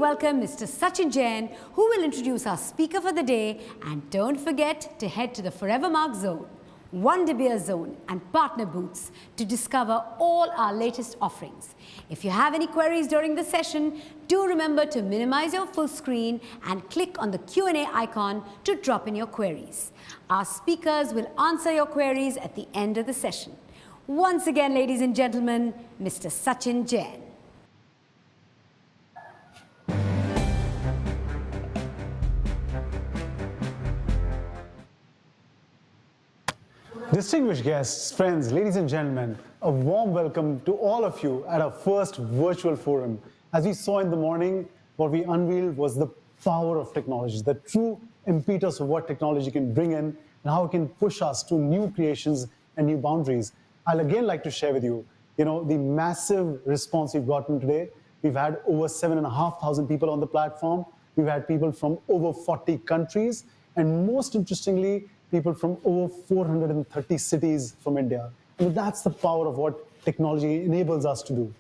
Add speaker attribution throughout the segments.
Speaker 1: welcome Mr. Sachin Jain, who will introduce our speaker for the day. And don't forget to head to the Forevermark Zone, One De Beer Zone and partner booths to discover all our latest offerings. If you have any queries during the session, do remember to minimize your full screen and click on the Q&A icon to drop in your queries. Our speakers will answer your queries at the end of the session. Once again, ladies and gentlemen, Mr. Sachin Jain.
Speaker 2: Distinguished guests, friends, ladies and gentlemen, a warm welcome to all of you at our first virtual forum. As we saw in the morning, what we unveiled was the power of technology, the true impetus of what technology can bring in and how it can push us to new creations and new boundaries. I'll again like to share with you, the massive response we've gotten today. We've had over 7,500 people on the platform. We've had people from over 40 countries, and most interestingly, people from over 430 cities from India. And that's the power of what technology enables us to do.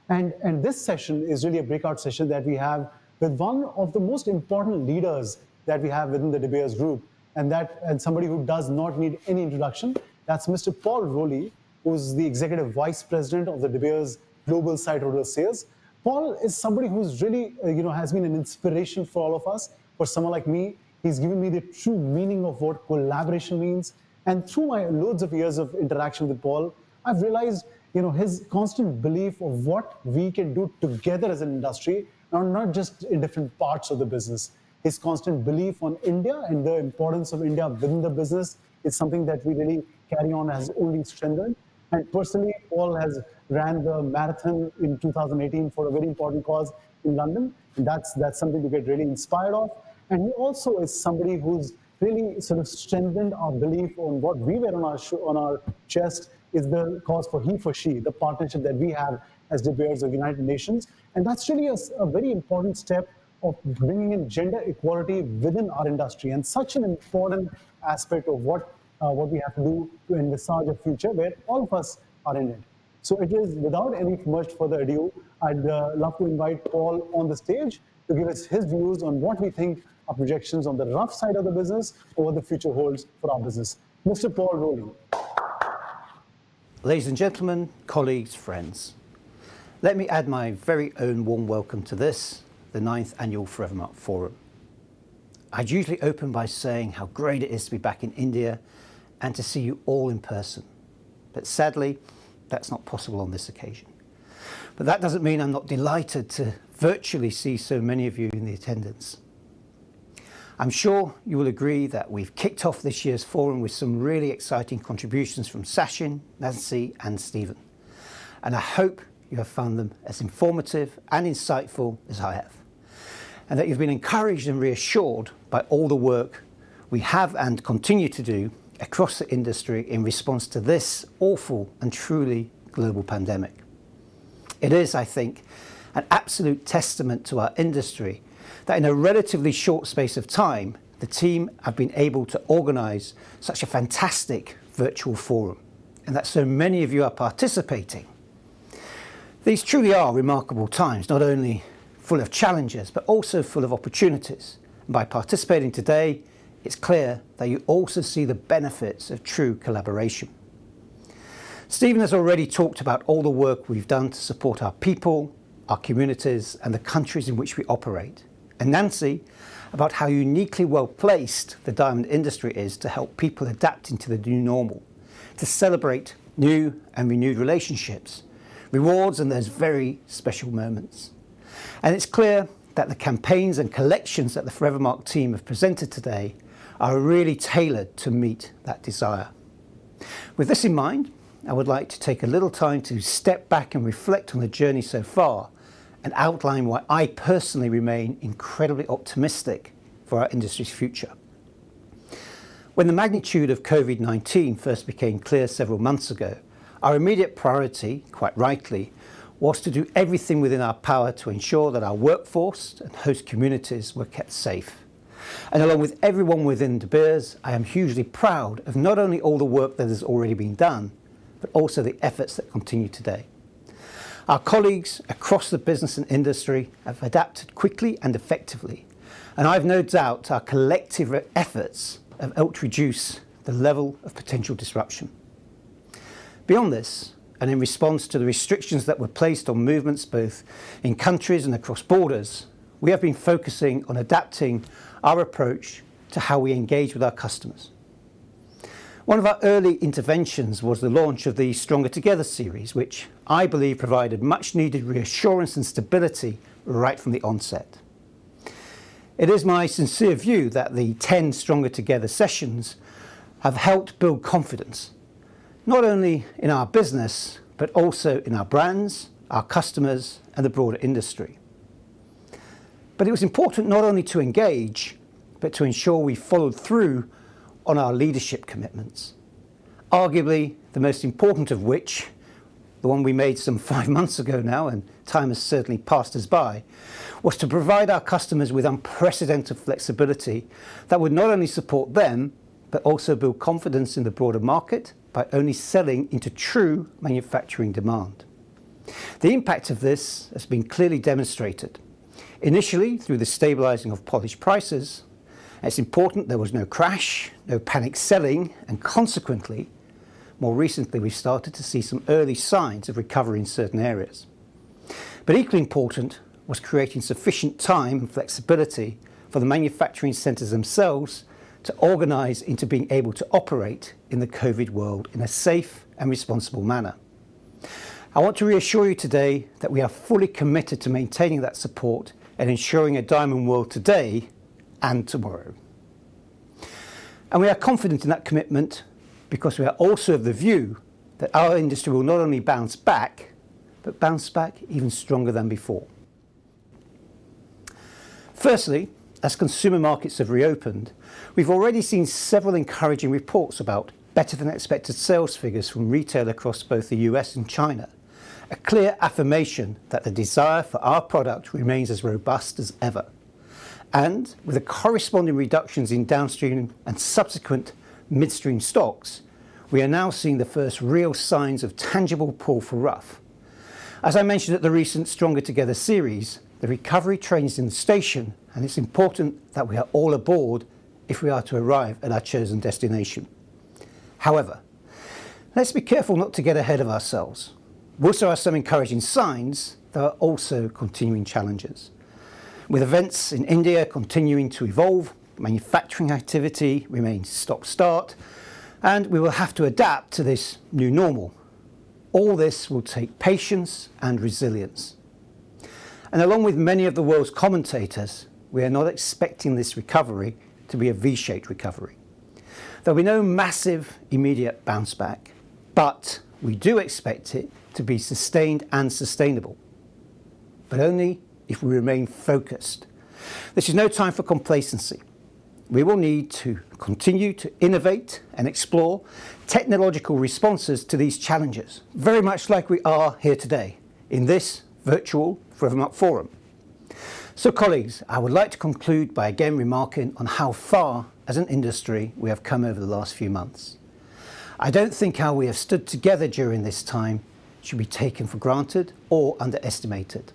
Speaker 2: And this session is really a breakout session that we have with one of the most important leaders that we have within the De Beers group, and somebody who does not need any introduction. That's Mr. Paul Rowley, who's the Executive Vice President of the De Beers Global Site Hotel Sales. Paul is somebody who's really, has been an inspiration for all of us. For someone like me, he's given me the true meaning of what collaboration means. And through my loads of years of interaction with Paul, I've realized, his constant belief of what we can do together as an industry, not just in different parts of the business. His constant belief on India and the importance of India within the business is something that we really carry on, has only strengthened. And personally, Paul has ran the marathon in 2018 for a very important cause in London. And that's something to get really inspired of. And he also is somebody who's really sort of strengthened our belief on what we wear on our chest is the cause for he for she, the partnership that we have as De Beers of United Nations. And that's really a very important step of bringing in gender equality within our industry, and such an important aspect of what we have to do to envisage a future where all of us are in it. So it is, without any much further ado, I'd love to invite Paul on the stage to give us his views on what we think are projections on the rough side of the business or what the future holds for our business. Mr. Paul Rowley.
Speaker 3: Ladies and gentlemen, colleagues, friends, let me add my very own warm welcome to this, the 9th Annual Forevermark Forum. I'd usually open by saying how great it is to be back in India and to see you all in person. But sadly, that's not possible on this occasion. But that doesn't mean I'm not delighted to virtually see so many of you in the attendance. I'm sure you will agree that we've kicked off this year's forum with some really exciting contributions from Sachin, Nancy and Stephen. And I hope you have found them as informative and insightful as I have, and that you've been encouraged and reassured by all the work we have and continue to do across the industry in response to this awful and truly global pandemic. It is, I think, an absolute testament to our industry that in a relatively short space of time, the team have been able to organise such a fantastic virtual forum, and that so many of you are participating. These truly are remarkable times, not only full of challenges, but also full of opportunities. And by participating today, it's clear that you also see the benefits of true collaboration. Stephen has already talked about all the work we've done to support our people, our communities, and the countries in which we operate. And Nancy, about how uniquely well placed the diamond industry is to help people adapt into the new normal, to celebrate new and renewed relationships, rewards, and those very special moments. And it's clear that the campaigns and collections that the Forevermark team have presented today are really tailored to meet that desire. With this in mind, I would like to take a little time to step back and reflect on the journey so far and outline why I personally remain incredibly optimistic for our industry's future. When the magnitude of COVID-19 first became clear several months ago, our immediate priority, quite rightly, was to do everything within our power to ensure that our workforce and host communities were kept safe. And along with everyone within De Beers, I am hugely proud of not only all the work that has already been done, but also the efforts that continue today. Our colleagues across the business and industry have adapted quickly and effectively, and I've no doubt our collective efforts have helped reduce the level of potential disruption. Beyond this, and in response to the restrictions that were placed on movements both in countries and across borders, we have been focusing on adapting our approach to how we engage with our customers. One of our early interventions was the launch of the Stronger Together series, which I believe provided much needed reassurance and stability right from the onset. It is my sincere view that the 10 Stronger Together sessions have helped build confidence, not only in our business, but also in our brands, our customers, and the broader industry. But it was important not only to engage, but to ensure we followed through on our leadership commitments. Arguably, the most important of which, the one we made some 5 months ago now, and time has certainly passed us by, was to provide our customers with unprecedented flexibility that would not only support them, but also build confidence in the broader market by only selling into true manufacturing demand. The impact of this has been clearly demonstrated. Initially, through the stabilising of polished prices, it's important there was no crash, no panic selling, and consequently, more recently we've started to see some early signs of recovery in certain areas. But equally important was creating sufficient time and flexibility for the manufacturing centres themselves to organise into being able to operate in the COVID world in a safe and responsible manner. I want to reassure you today that we are fully committed to maintaining that support and ensuring a diamond world today and tomorrow. And we are confident in that commitment because we are also of the view that our industry will not only bounce back, but bounce back even stronger than before. Firstly, as consumer markets have reopened, we've already seen several encouraging reports about better than expected sales figures from retail across both the US and China, a clear affirmation that the desire for our product remains as robust as ever. And with the corresponding reductions in downstream and subsequent midstream stocks, we are now seeing the first real signs of tangible pull for rough. As I mentioned at the recent Stronger Together series, the recovery train is in the station, and it's important that we are all aboard if we are to arrive at our chosen destination. However, let's be careful not to get ahead of ourselves. Whilst there are some encouraging signs, there are also continuing challenges. With events in India continuing to evolve, manufacturing activity remains stop-start, and we will have to adapt to this new normal. All this will take patience and resilience. And along with many of the world's commentators, we are not expecting this recovery to be a V-shaped recovery. There'll be no massive immediate bounce back, but we do expect it to be sustained and sustainable, but only if we remain focused. This is no time for complacency. We will need to continue to innovate and explore technological responses to these challenges, very much like we are here today in this virtual Forevermark Forum. So colleagues, I would like to conclude by again remarking on how far as an industry we have come over the last few months. I don't think how we have stood together during this time should be taken for granted or underestimated.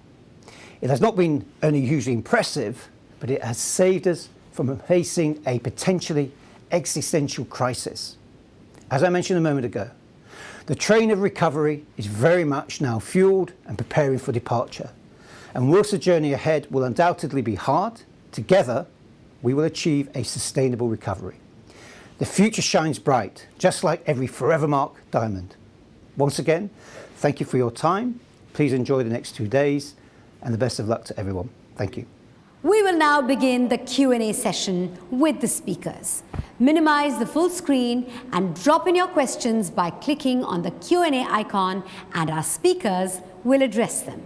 Speaker 3: It has not been only hugely impressive, but it has saved us from facing a potentially existential crisis. As I mentioned a moment ago, the train of recovery is very much now fueled and preparing for departure. And whilst the journey ahead will undoubtedly be hard, together we will achieve a sustainable recovery. The future shines bright, just like every Forevermark diamond. Once again, thank you for your time. Please enjoy the next 2 days, and the best of luck to everyone. Thank you.
Speaker 1: We will now begin the Q&A session with the speakers. Minimize the full screen and drop in your questions by clicking on the Q&A icon, and our speakers will address them.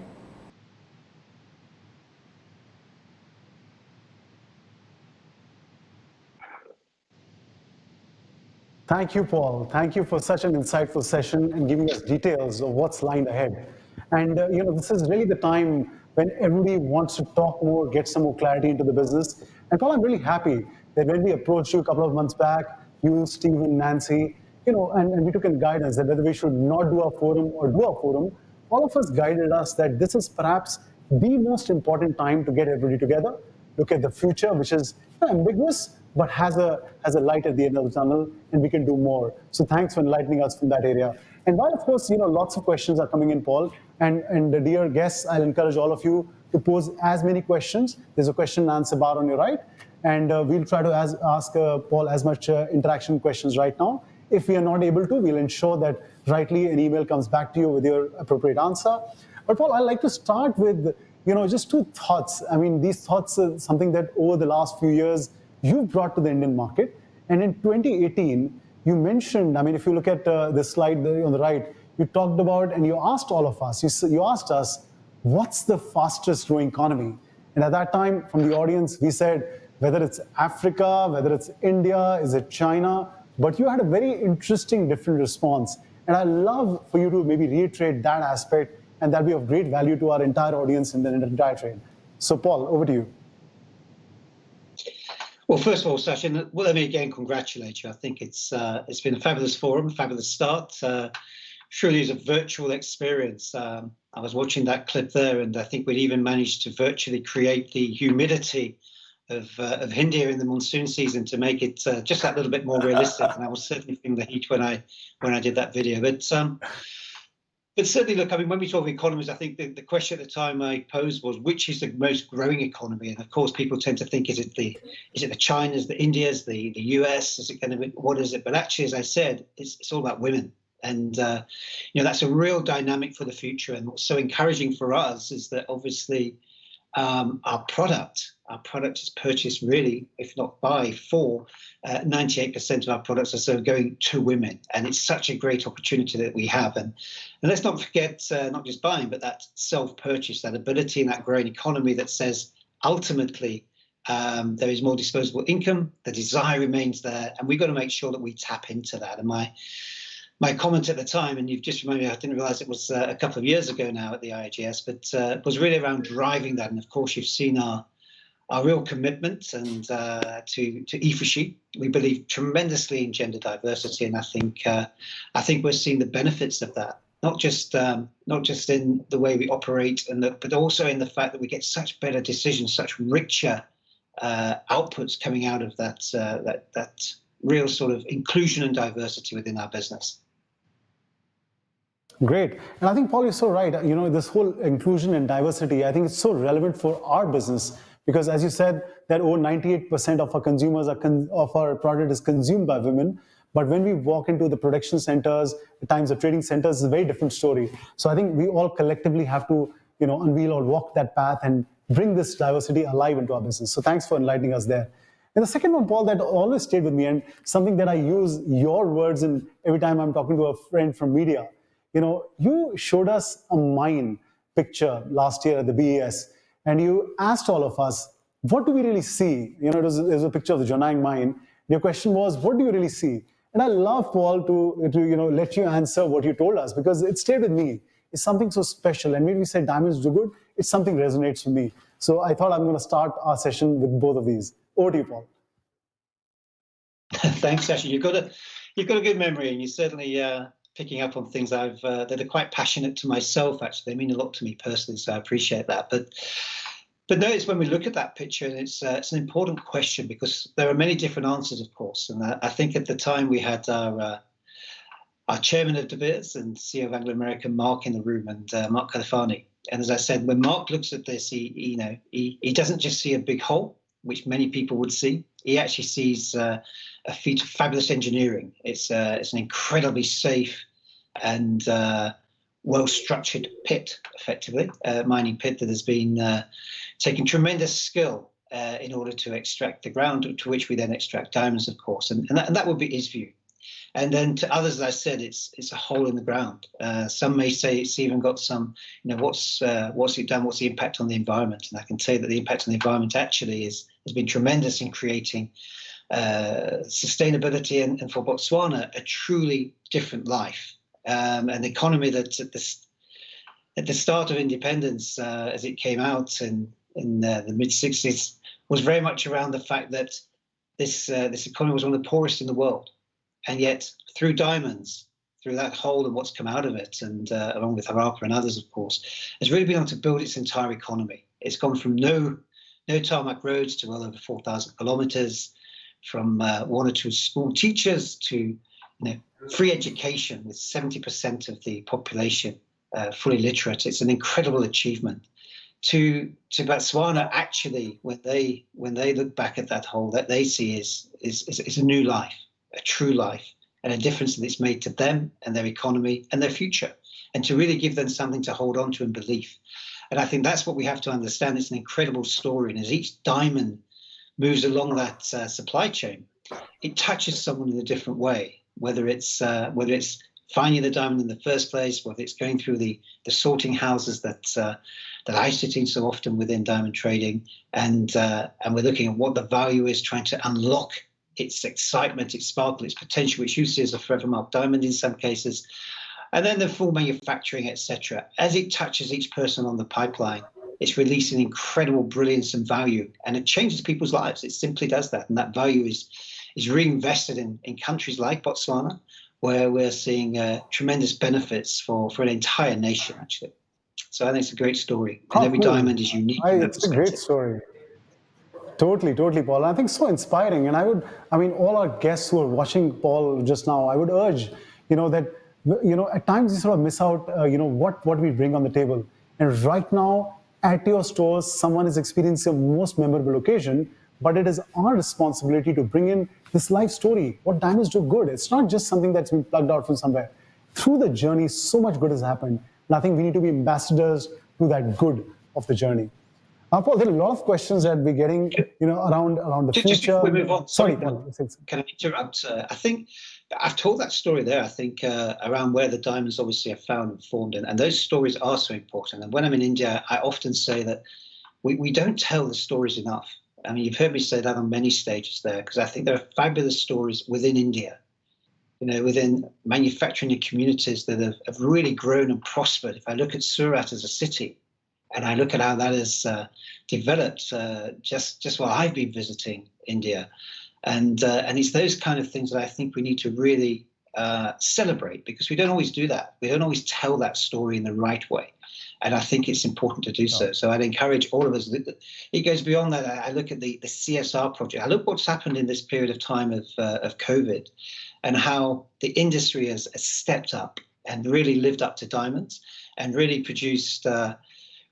Speaker 2: Thank you, Paul. Thank you for such an insightful session and giving us details of what's lying ahead. And this is really the time when everybody wants to talk more, get some more clarity into the business. And Paul, I'm really happy that when we approached you a couple of months back, you, Stephen, Nancy, and we took in guidance that whether we should not do a forum or do a forum, all of us guided us that this is perhaps the most important time to get everybody together, look at the future, which is ambiguous, but has a light at the end of the tunnel, and we can do more. So thanks for enlightening us from that area. And while, of course, lots of questions are coming in, Paul, and the dear guests, I'll encourage all of you to pose as many questions. There's a question and answer bar on your right, and we'll try to ask Paul as much interaction questions right now. If we are not able to, we'll ensure that rightly an email comes back to you with your appropriate answer. But Paul, I'd like to start with just two thoughts. I mean, these thoughts are something that over the last few years you've brought to the Indian market. And in 2018, you mentioned, I mean, if you look at the slide there on the right, you talked about and you asked all of us, you asked us, what's the fastest growing economy? And at that time, from the audience, we said, whether it's Africa, whether it's India, is it China? But you had a very interesting, different response. And I'd love for you to maybe reiterate that aspect, and that'll be of great value to our entire audience and the entire trade. So, Paul, over to you.
Speaker 3: Well, first of all, Sachin, let me again congratulate you. I think it's been a fabulous forum, fabulous start. Truly is a virtual experience. I was watching that clip there, and I think we'd even managed to virtually create the humidity of India in the monsoon season to make it just that little bit more realistic. And I was certainly feeling the heat when I did that video. But certainly, look, I mean, when we talk economies, I think the question at the time I posed was, which is the most growing economy? And of course, people tend to think, is it the Chinas, the Indias, the US? Is it going to be, what is it? But actually, as I said, it's all about women. And, that's a real dynamic for the future. And what's so encouraging for us is that obviously our product is purchased really, if not by, for 98% of our products are so going to women. And it's such a great opportunity that we have. And let's not forget, not just buying, but that self-purchase, that ability in that growing economy that says ultimately there is more disposable income, the desire remains there, and we've got to make sure that we tap into that. And my comment at the time, and you've just reminded me, I didn't realize it was a couple of years ago now at the IIGS, but was really around driving that. And of course, you've seen our real commitment and to EFRSHI. We believe tremendously in gender diversity, and I think we're seeing the benefits of that. Not just in the way we operate, but also in the fact that we get such better decisions, such richer outputs coming out of that real sort of inclusion and diversity within our business.
Speaker 2: Great. And I think, Paul, you're so right. This whole inclusion and diversity, I think it's so relevant for our business because, as you said, that over 98% of our consumers of our product is consumed by women. But when we walk into the production centers, the times of trading centers, it's a very different story. So I think we all collectively have to, unveil or walk that path and bring this diversity alive into our business. So thanks for enlightening us there. And the second one, Paul, that always stayed with me, and something that I use your words in every time I'm talking to a friend from media. You showed us a mine picture last year at the BES, and you asked all of us, what do we really see? It was a picture of the Jonang mine. Your question was, what do you really see? And I love, Paul, to let you answer what you told us, because it stayed with me. It's something so special. And when we say diamonds do good, it's something resonates with me. So I thought I'm going to start our session with both of these. Over to you, Paul.
Speaker 3: Thanks, Sachin. You've got a good memory, and you're certainly picking up on things that are quite passionate to myself. Actually, they mean a lot to me personally, so I appreciate that. But notice when we look at that picture, and it's an important question because there are many different answers, of course. And I think at the time we had our chairman of De Beers and CEO of Anglo American, Mark, in the room, and Mark Califani. And as I said, when Mark looks at this, he doesn't just see a big hole, which many people would see. He actually sees a feat of fabulous engineering. It's an incredibly safe and well-structured pit, effectively, mining pit that has been taking tremendous skill in order to extract the ground, to which we then extract diamonds, of course. And that would be his view. And then to others, as I said, it's a hole in the ground. Some may say it's even got some, what's it done? What's the impact on the environment? And I can say that the impact on the environment actually has been tremendous in creating sustainability and for Botswana a truly different life, an economy that at the start of independence, as it came out in the mid-60s, was very much around the fact that this economy was one of the poorest in the world. And yet, through diamonds,
Speaker 4: through that hole and what's come out of it, and along with Harappa and others, of course, has really been able to build its entire economy. It's gone from no tarmac roads to well over 4,000 kilometers, from one or two school teachers to free education with 70% of the population fully literate. It's an incredible achievement. To Botswana, actually, when they look back at that hole, that they see is a new life, a true life, and a difference that it's made to them and their economy and their future, and to really give them something to hold on to and believe. And I think that's what we have to understand. It's an incredible story, and as each diamond moves along that supply chain, it touches someone in a different way, whether it's finding the diamond in the first place, whether it's going through the sorting houses that I sit in so often within diamond trading, and we're looking at what the value is, trying to unlock its excitement, its sparkle, its potential, which you see as a Forevermark diamond in some cases, and then the full manufacturing, etc. As it touches each person on the pipeline, it's releasing incredible brilliance and value, and it changes people's lives. It simply does that, and that value is reinvested in countries like Botswana, where we're seeing tremendous benefits for an entire nation, actually. So I think it's a great story, and every diamond is unique.
Speaker 2: It's a great story. Totally, Paul. I think so inspiring. And all our guests who are watching Paul just now, I would urge, that, at times you sort of miss out, what we bring on the table. And right now, at your stores, someone is experiencing a most memorable occasion, but it is our responsibility to bring in this life story, what diamonds do good. It's not just something that's been plugged out from somewhere. Through the journey, so much good has happened. And I think we need to be ambassadors to that good of the journey. Paul, there are a lot of questions that we're getting, around the future.
Speaker 4: Just before we move on,
Speaker 2: Sorry, Paul.
Speaker 4: Can I interrupt? I think I've told that story there. I think around where the diamonds obviously are found and formed, and those stories are so important. And when I'm in India, I often say that we don't tell the stories enough. I mean, you've heard me say that on many stages there, because I think there are fabulous stories within India, within manufacturing communities that have really grown and prospered. If I look at Surat as a city, and I look at how that has developed just while I've been visiting India, and it's those kind of things that I think we need to really celebrate, because we don't always do that. We don't always tell that story in the right way, and I think it's important to do so. So I'd encourage all of us. It goes beyond that. I look at the CSR project. I look what's happened in this period of time of COVID, and how the industry has stepped up and really lived up to diamonds, and really produced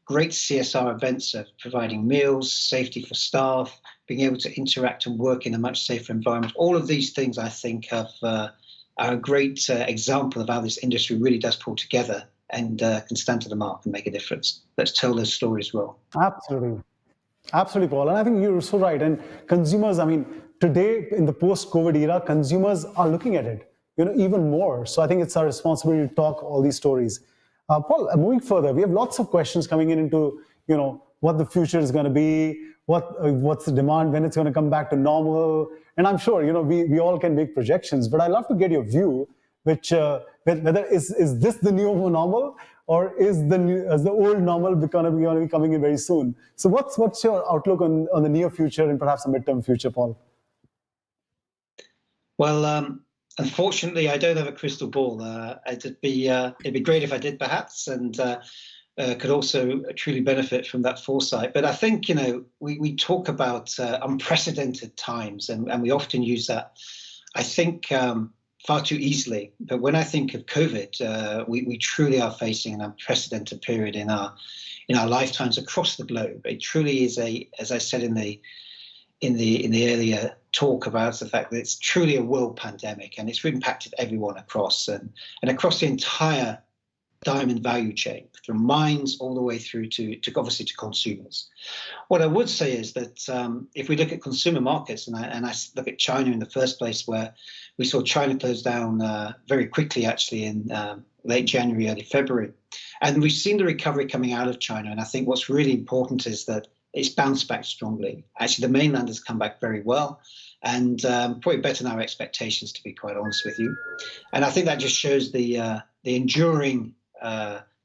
Speaker 4: great CSR events of providing meals, safety for staff, being able to interact and work in a much safer environment. All of these things, I think, are a great example of how this industry really does pull together and can stand to the mark and make a difference. Let's tell those stories well.
Speaker 2: Absolutely, Paul. And I think you're so right. And consumers, today in the post-COVID era, consumers are looking at it, even more. So I think it's our responsibility to talk all these stories. Paul, moving further, we have lots of questions coming into, what the future is going to be, what's the demand, when it's going to come back to normal. And I'm sure, we all can make projections, but I'd love to get your view, which whether is this the new normal, or is the old normal going to be coming in very soon? So what's your outlook on the near future and perhaps the midterm future, Paul?
Speaker 4: Well, unfortunately, I don't have a crystal ball. It'd be great if I did, perhaps, and could also truly benefit from that foresight. But I think, we talk about unprecedented times, and we often use that, I think, far too easily. But when I think of COVID, we truly are facing an unprecedented period in our lifetimes across the globe. It truly is as I said in the earlier talk about the fact that it's truly a world pandemic, and it's impacted everyone across and across the entire diamond value chain, from mines all the way through to obviously to consumers. What I would say is that if we look at consumer markets, and I look at China in the first place, where we saw China close down very quickly, actually in late January, early February, and we've seen the recovery coming out of China. And I think what's really important is that it's bounced back strongly. Actually, the mainland has come back very well, and probably better than our expectations, to be quite honest with you. And I think that just shows the enduring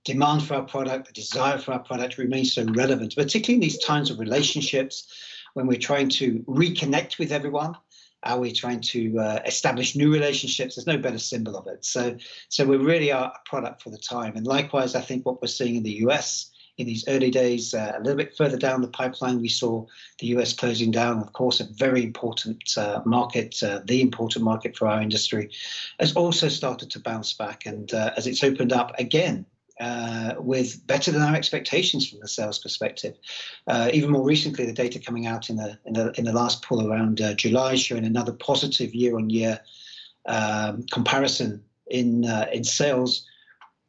Speaker 4: demand for our product, the desire for our product remains so relevant, particularly in these times of relationships when we're trying to reconnect with everyone Are we trying to establish new relationships? There's no better symbol of it. So we really are a product for the time. And likewise, I think what we're seeing in the US in these early days, a little bit further down the pipeline, we saw the US closing down. Of course, a very important market, the important market for our industry, has also started to bounce back. And as it's opened up again, with better than our expectations from the sales perspective. Even more recently, the data coming out in the last poll around July showing another positive year-on-year comparison in sales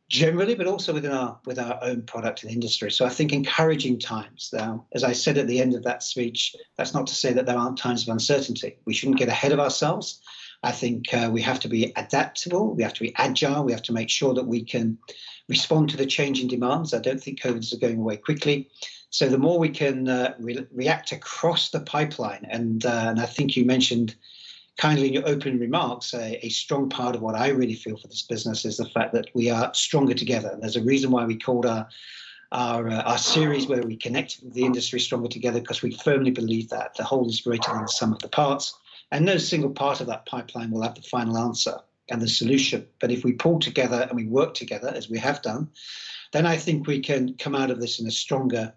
Speaker 4: generally, but also with our own product and industry. So I think encouraging times. Now, as I said at the end of that speech, that's not to say that there aren't times of uncertainty. We shouldn't get ahead of ourselves. I think we have to be adaptable. We have to be agile. We have to make sure that we can respond to the changing demands. I don't think COVID is going away quickly. So the more we can react across the pipeline, and I think you mentioned kindly in your opening remarks, a strong part of what I really feel for this business is the fact that we are stronger together. And there's a reason why we called our series where we connect with the industry Stronger Together, because we firmly believe that the whole is greater than the sum of the parts. And no single part of that pipeline will have the final answer and the solution. But if we pull together and we work together, as we have done, then I think we can come out of this in a stronger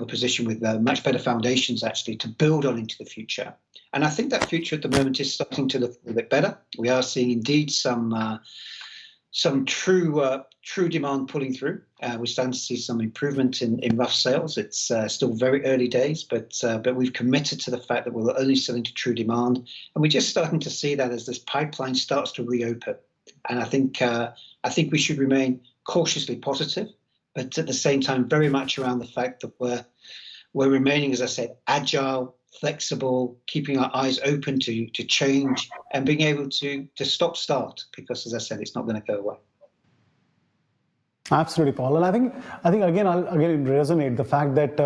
Speaker 4: position with much better foundations, actually, to build on into the future. And I think that future at the moment is starting to look a little bit better. We are seeing indeed some true demand pulling through. We're starting to see some improvement in rough sales. It's still very early days, but we've committed to the fact that we're only selling to true demand, and we're just starting to see that as this pipeline starts to reopen. And I think we should remain cautiously positive, but at the same time very much around the fact that we're remaining, as I said, agile, flexible, keeping our eyes open to change, and being able to stop-start, because, as I said, it's not going to go away.
Speaker 2: Absolutely, Paul. And I think again, I'll again resonate the fact that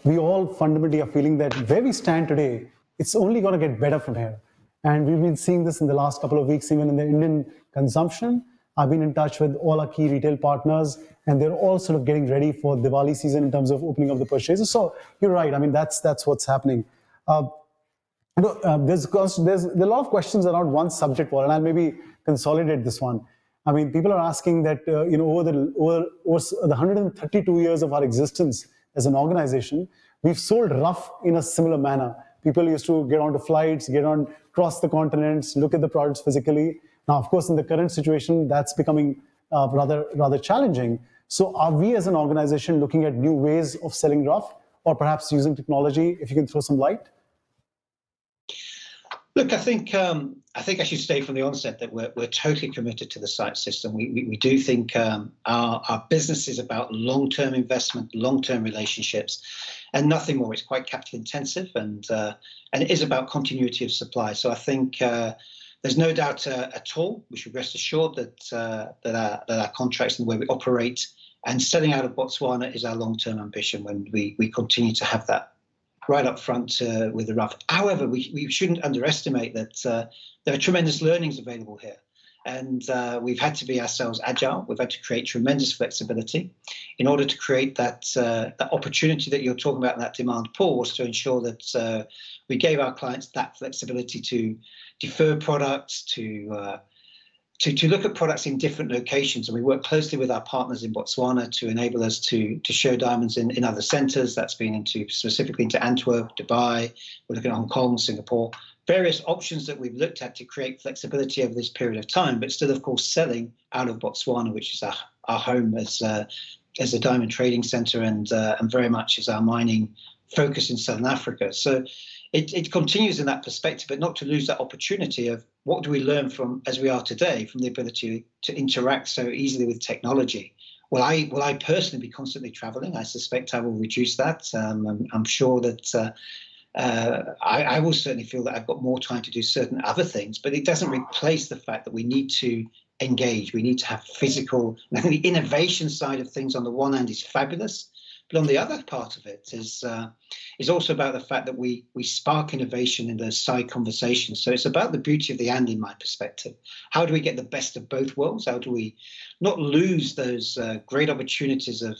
Speaker 2: we all fundamentally are feeling that where we stand today, it's only going to get better from here. And we've been seeing this in the last couple of weeks, even in the Indian consumption. I've been in touch with all our key retail partners, and they're all sort of getting ready for Diwali season in terms of opening up the purchases. So you're right. I mean, that's what's happening. There's a lot of questions around one subject, Paul, and I'll maybe consolidate this one. I mean, people are asking that, over the 132 years of our existence as an organization, we've sold rough in a similar manner. People used to get onto flights, cross the continents, look at the products physically. Now, of course, in the current situation, that's becoming rather challenging. So are we as an organization looking at new ways of selling rough, or perhaps using technology? If you can throw some light.
Speaker 4: Look, I think I should say from the onset that we're totally committed to the site system. We do think our business is about long-term investment, long-term relationships, and nothing more. It's quite capital intensive, and it is about continuity of supply. So I think there's no doubt at all. We should rest assured that our contracts and the way we operate and selling out of Botswana is our long-term ambition when we continue to have that right up front with the rough. However, we shouldn't underestimate that there are tremendous learnings available here. And we've had to be ourselves agile. We've had to create tremendous flexibility in order to create that opportunity that you're talking about in that demand pool, was to ensure that we gave our clients that flexibility to defer products, to look at products in different locations. And we work closely with our partners in Botswana to enable us to show diamonds in other centres. That's been specifically into Antwerp, Dubai. We're looking at Hong Kong, Singapore, various options that we've looked at to create flexibility over this period of time, but still, of course, selling out of Botswana, which is our home as a diamond trading centre, and very much is our mining focus in Southern Africa. So it continues in that perspective, but not to lose that opportunity of what do we learn from, as we are today, from the ability to interact so easily with technology. Will I personally be constantly traveling? I suspect I will reduce that. I'm sure that I will certainly feel that I've got more time to do certain other things, but it doesn't replace the fact that we need to engage. We need to have physical, and I think the innovation side of things on the one hand is fabulous, but on the other part of it is also about the fact that we spark innovation in those side conversations. So it's about the beauty of the and, in my perspective. How do we get the best of both worlds? How do we not lose those great opportunities of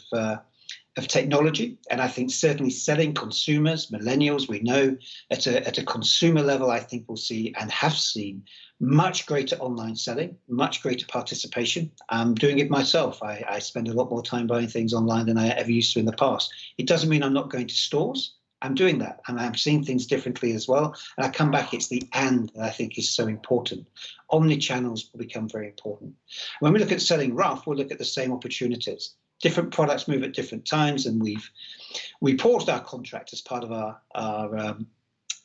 Speaker 4: of technology. And I think certainly selling consumers, millennials, we know at a consumer level, I think we'll see and have seen much greater online selling, much greater participation. I'm doing it myself. I spend a lot more time buying things online than I ever used to in the past. It doesn't mean I'm not going to stores. I'm doing that, and I'm seeing things differently as well. And I come back, it's the and that I think is so important. Omni-channels will become very important. When we look at selling rough, we'll look at the same opportunities. Different products move at different times, and we paused our contract as part of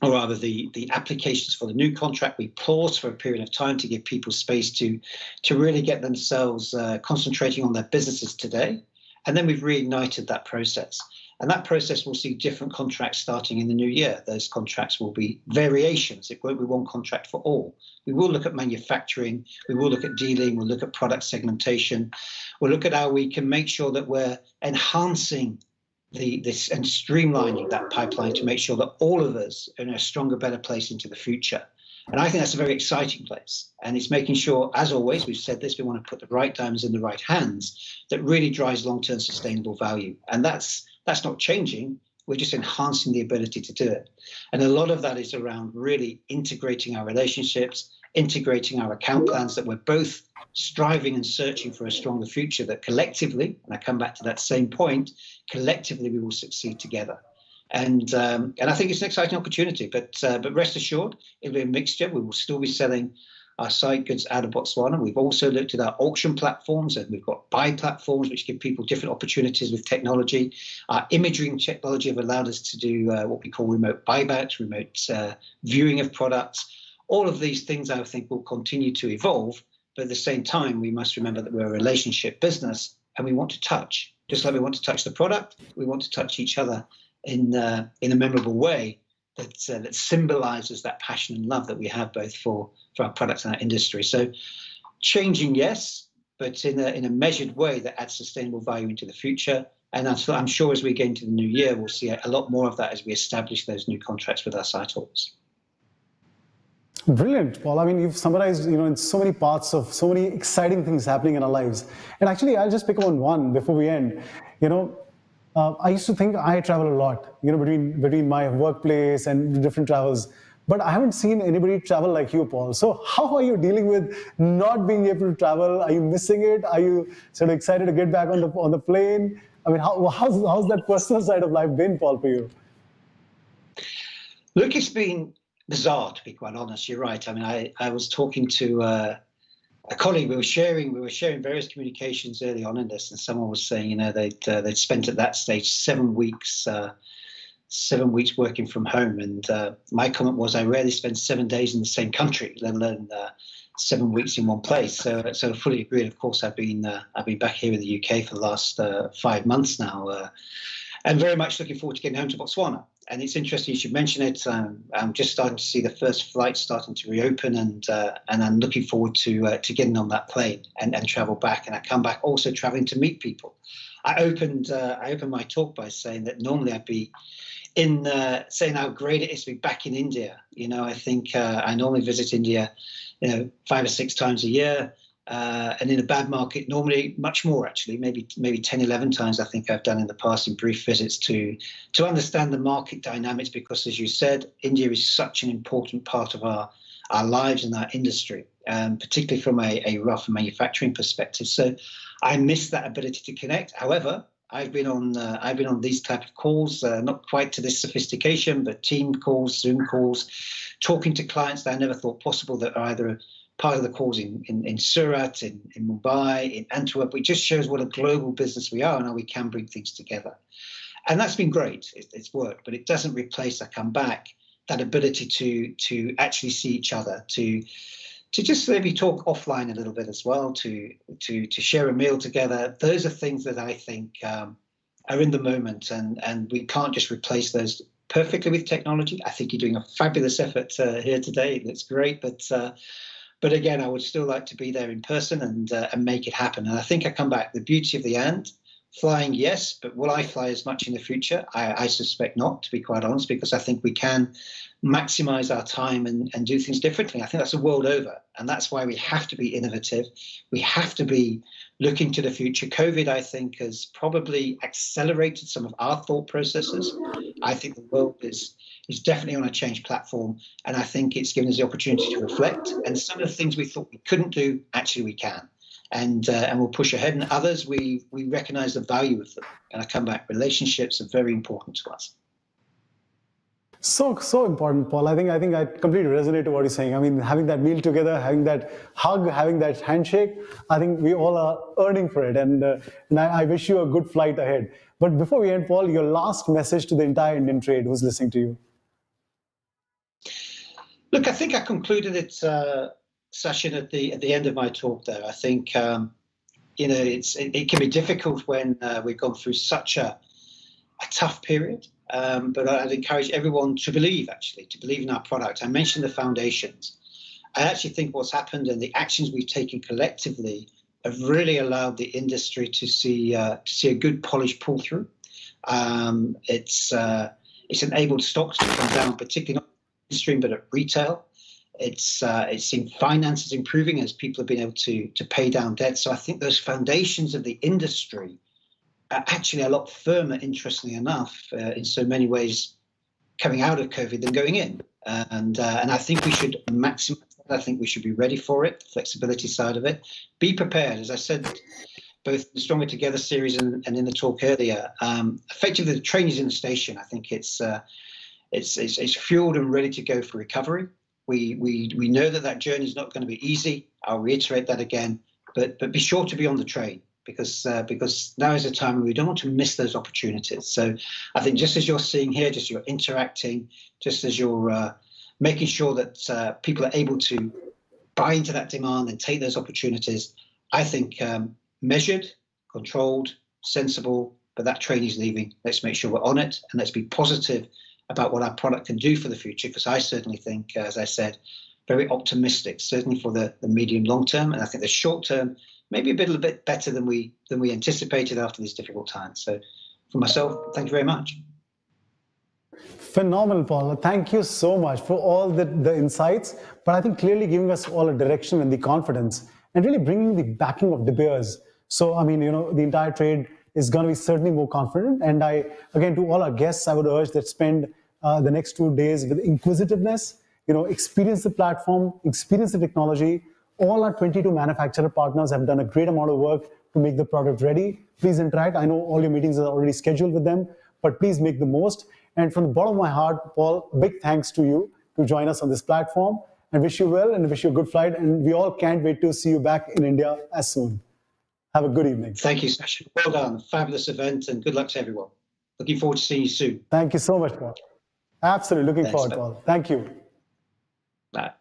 Speaker 4: or rather the applications for the new contract. We paused for a period of time to give people space to really get themselves concentrating on their businesses today. And then we've reignited that process. And that process will see different contracts starting in the new year. Those contracts will be variations. It won't be one contract for all. We will look at manufacturing. We will look at dealing. We'll look at product segmentation. We'll look at how we can make sure that we're enhancing this and streamlining that pipeline to make sure that all of us are in a stronger, better place into the future. And I think that's a very exciting place. And it's making sure, as always, we've said this, we want to put the right diamonds in the right hands that really drives long-term sustainable value. And that's not changing. We're just enhancing the ability to do it. And a lot of that is around really integrating our relationships, integrating our account plans, that we're both striving and searching for a stronger future, that collectively, and I come back to that same point, collectively we will succeed together. And I think it's an exciting opportunity, but rest assured, it'll be a mixture. We will still be selling our side goods out of Botswana. We've also looked at our auction platforms, and we've got buy platforms which give people different opportunities with technology. Our imaging technology have allowed us to do what we call remote buybacks, remote viewing of products. All of these things I think will continue to evolve, but at the same time, we must remember that we're a relationship business and we want to touch. Just like we want to touch the product, we want to touch each other in a memorable way that symbolizes that passion and love that we have both for our products and our industry. So changing, yes, but in a measured way that adds sustainable value into the future. And I'm sure as we get into the new year, we'll see a lot more of that as we establish those new contracts with our site holders.
Speaker 2: Brilliant, Paul. I mean, you've summarized, in so many parts of so many exciting things happening in our lives. And actually, I'll just pick on one before we end. I used to think I travel a lot, between my workplace and different travels. But I haven't seen anybody travel like you, Paul. So how are you dealing with not being able to travel? Are you missing it? Are you sort of excited to get back on the plane? I mean, how's that personal side of life been, Paul, for you?
Speaker 4: Look, it's been bizarre, to be quite honest. You're right. I mean, I was talking to a colleague. We were sharing various communications early on in this, and someone was saying, they'd spent at that stage 7 weeks working from home. And my comment was, I rarely spend 7 days in the same country, let alone 7 weeks in one place. So I fully agree. Of course, I've been back here in the UK for the last 5 months now, and very much looking forward to getting home to Botswana. And it's interesting you should mention it. I'm just starting to see the first flights starting to reopen, and I'm looking forward to getting on that plane and travel back. And I come back also traveling to meet people. I opened my talk by saying that normally I'd be saying how great it is to be back in India. I think I normally visit India, 5 or 6 times a year. And in a bad market, normally much more, actually, maybe 10, 11 times I think I've done in the past in brief visits to understand the market dynamics, because, as you said, India is such an important part of our lives and our industry, particularly from a rough manufacturing perspective. So I miss that ability to connect. However, I've been on these type of calls, not quite to this sophistication, but team calls, Zoom calls, talking to clients that I never thought possible, that are either part of the calls in Surat, in Mumbai, in Antwerp. It just shows what a global business we are and how we can bring things together. And that's been great. It's worked, but it doesn't replace, I come back, that ability to actually see each other, to just maybe talk offline a little bit as well, to share a meal together. Those are things that I think are in the moment, and we can't just replace those perfectly with technology. I think you're doing a fabulous effort here today. It looks great, but again, I would still like to be there in person and make it happen. And I think I come back, the beauty of the and Flying, yes, but will I fly as much in the future? I suspect not, to be quite honest, because I think we can maximize our time and do things differently. I think that's the world over. And that's why we have to be innovative. We have to be looking to the future. COVID, I think, has probably accelerated some of our thought processes. I think the world is definitely on a change platform. And I think it's given us the opportunity to reflect. And some of the things we thought we couldn't do, actually we can. And we'll push ahead. And others, we recognize the value of them. And I come back, relationships are very important to us.
Speaker 2: So important, Paul. I think I completely resonate to what you're saying. I mean, having that meal together, having that hug, having that handshake, I think we all are earning for it. And I wish you a good flight ahead. But before we end, Paul, your last message to the entire Indian trade who's listening to you.
Speaker 4: Look, I think I concluded it, Sachin, at the end of my talk there. I think it can be difficult when we've gone through such a tough period. But I'd encourage everyone to believe in our product. I mentioned the foundations. I actually think what's happened and the actions we've taken collectively have really allowed the industry to see a good polished pull through. It's enabled stocks to come down, particularly not in stream, but at retail. It's seen finances improving as people have been able to pay down debt. So I think those foundations of the industry are actually a lot firmer, interestingly enough, in so many ways coming out of COVID than going in. And I think we should maximize that. I think we should be ready for it, the flexibility side of it. Be prepared. As I said, both the Stronger Together series and in the talk earlier, effectively the train is in the station. I think it's fueled and ready to go for recovery. We know that journey is not going to be easy. I'll reiterate that again, but be sure to be on the train. Because now is a time when we don't want to miss those opportunities. So I think just as you're seeing here, just you're interacting, just as you're making sure that people are able to buy into that demand and take those opportunities, I think measured, controlled, sensible, but that train is leaving. Let's make sure we're on it and let's be positive about what our product can do for the future, because I certainly think, as I said, very optimistic, certainly for the medium long term. And I think the short term, maybe a little bit better than we anticipated after these difficult times. So for myself, thank you very much.
Speaker 2: Phenomenal, Paul. Thank you so much for all the insights, but I think clearly giving us all a direction and the confidence and really bringing the backing of De Beers. So, I mean, the entire trade is going to be certainly more confident. And again, to all our guests, I would urge that spend the next 2 days with inquisitiveness, experience the platform, experience the technology. All our 22 manufacturer partners have done a great amount of work to make the product ready. Please interact. I know all your meetings are already scheduled with them, but please make the most. And from the bottom of my heart, Paul, big thanks to you to join us on this platform, and wish you well and wish you a good flight. And we all can't wait to see you back in India as soon. Have a good evening.
Speaker 4: Thank you, Sachin. Well done. Fabulous event, and good luck to everyone. Looking forward to seeing you soon.
Speaker 2: Thank you so much, Paul. Absolutely. Looking forward, Paul. Thank you.
Speaker 4: Bye.